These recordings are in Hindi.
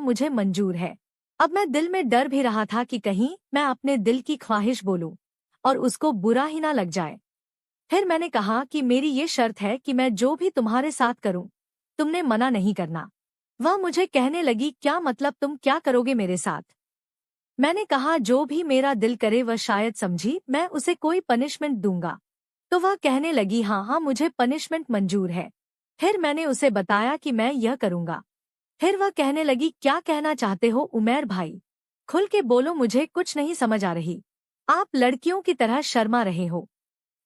मुझे मंजूर है। अब मैं दिल में डर भी रहा था कि कहीं मैं अपने दिल की ख्वाहिश बोलूं और उसको बुरा ही ना लग जाए। फिर मैंने कहा कि मेरी ये शर्त है कि मैं जो भी तुम्हारे साथ करूं, तुमने मना नहीं करना। वह मुझे कहने लगी, क्या मतलब, तुम क्या करोगे मेरे साथ? मैंने कहा, जो भी मेरा दिल करे। वह शायद समझी मैं उसे कोई पनिशमेंट दूंगा, तो वह कहने लगी, हाँ हाँ मुझे पनिशमेंट मंजूर है। फिर मैंने उसे बताया कि मैं यह करूंगा। फिर वह कहने लगी, क्या कहना चाहते हो उमैर भाई? खुल के बोलो, मुझे कुछ नहीं समझ आ रही। आप लड़कियों की तरह शर्मा रहे हो।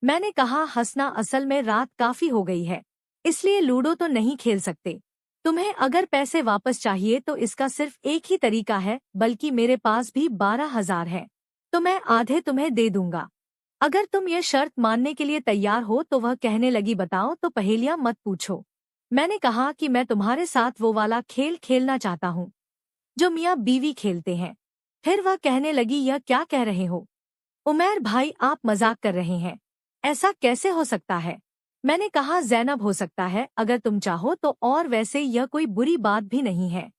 मैंने कहा, हंसना, असल में रात काफी हो गई है, इसलिए लूडो तो नहीं खेल सकते। तुम्हें अगर पैसे वापस चाहिए तो इसका सिर्फ एक ही तरीका है, बल्कि मेरे पास भी 12,000 है, तो मैं आधे तुम्हें दे दूंगा। अगर तुम ये शर्त मानने के लिए तैयार हो। तो वह कहने लगी, बताओ तो पहेलियां मत पूछो। मैंने कहा कि मैं तुम्हारे साथ वो वाला खेल खेलना चाहता हूँ जो मियाँ बीवी खेलते हैं। फिर वह कहने लगी, यह क्या कह रहे हो उमैर भाई, आप मजाक कर रहे हैं, ऐसा कैसे हो सकता है? मैंने कहा, ज़ैनब हो सकता है अगर तुम चाहो तो, और वैसे यह कोई बुरी बात भी नहीं है।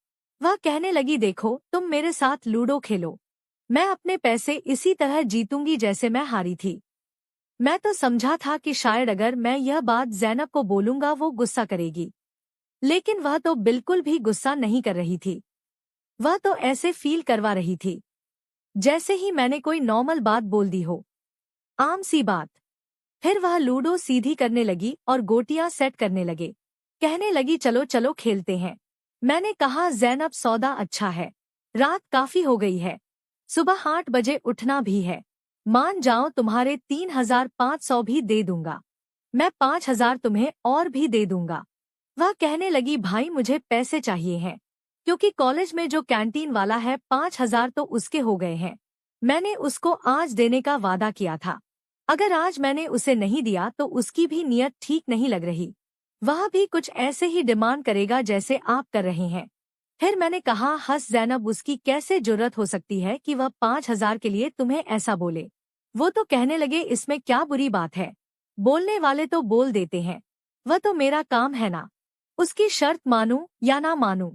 वह कहने लगी, देखो तुम मेरे साथ लूडो खेलो, मैं अपने पैसे इसी तरह जीतूंगी जैसे मैं हारी थी। मैं तो समझा था कि शायद अगर मैं यह बात ज़ैनब को बोलूंगा वो गुस्सा करेगी, लेकिन वह तो बिल्कुल भी गुस्सा नहीं कर रही थी। वह तो ऐसे फील करवा रही थी जैसे ही मैंने कोई नॉर्मल बात बोल दी हो, आम सी बात। फिर वह लूडो सीधी करने लगी और गोटियां सेट करने लगे। कहने लगी, चलो चलो खेलते हैं। मैंने कहा, ज़ैनब सौदा अच्छा है, रात काफी हो गई है, सुबह 8 बजे उठना भी है। मान जाओ तुम्हारे 3,500 भी दे दूंगा, मैं 5,000 तुम्हें और भी दे दूंगा। वह कहने लगी, भाई मुझे पैसे चाहिए हैं, क्योंकि कॉलेज में जो कैंटीन वाला है 5,000 तो उसके हो गए हैं। मैंने उसको आज देने का वादा किया था, अगर आज मैंने उसे नहीं दिया तो उसकी भी नीयत ठीक नहीं लग रही, वह भी कुछ ऐसे ही डिमांड करेगा जैसे आप कर रहे हैं। फिर मैंने कहा, हंस ज़ैनब, उसकी कैसे जुर्रत हो सकती है कि वह 5,000 के लिए तुम्हें ऐसा बोले? वो तो कहने लगे, इसमें क्या बुरी बात है, बोलने वाले तो बोल देते हैं, वह तो मेरा काम है ना, उसकी शर्त मानूं या ना मानूं।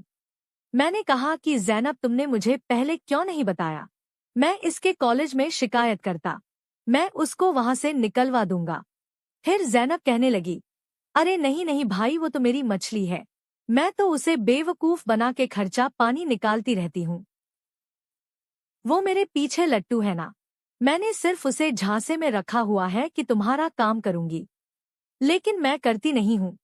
मैंने कहा कि ज़ैनब, तुमने मुझे पहले क्यों नहीं बताया? मैं इसके कॉलेज में शिकायत करता, मैं उसको वहां से निकलवा दूंगा। फिर ज़ैनब कहने लगी, अरे नहीं नहीं भाई, वो तो मेरी मछली है, मैं तो उसे बेवकूफ बना के खर्चा पानी निकालती रहती हूँ, वो मेरे पीछे लट्टू है ना। मैंने सिर्फ उसे झांसे में रखा हुआ है कि तुम्हारा काम करूंगी, लेकिन मैं करती नहीं हूँ।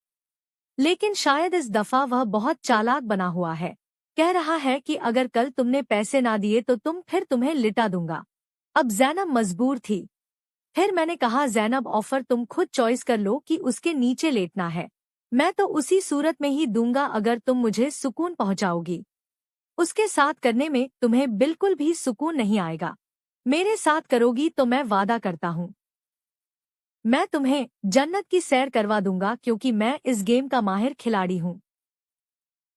लेकिन शायद इस दफा वह बहुत चालाक बना हुआ है, कह रहा है कि अगर कल तुमने पैसे ना दिए तो फिर तुम्हें लिटा दूंगा। अब ज़ैनब मजबूर थी। फिर मैंने कहा, ज़ैनब, ऑफर तुम खुद चॉइस कर लो कि उसके नीचे लेटना है, मैं तो उसी सूरत में ही दूंगा अगर तुम मुझे सुकून पहुंचाओगी। उसके साथ करने में तुम्हें बिल्कुल भी सुकून नहीं आएगा, मेरे साथ करोगी तो मैं वादा करता हूँ मैं तुम्हें जन्नत की सैर करवा दूंगा, क्योंकि मैं इस गेम का माहिर खिलाड़ी हूँ।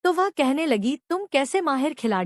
तो वह कहने लगी, तुम कैसे माहिर खिलाड़ी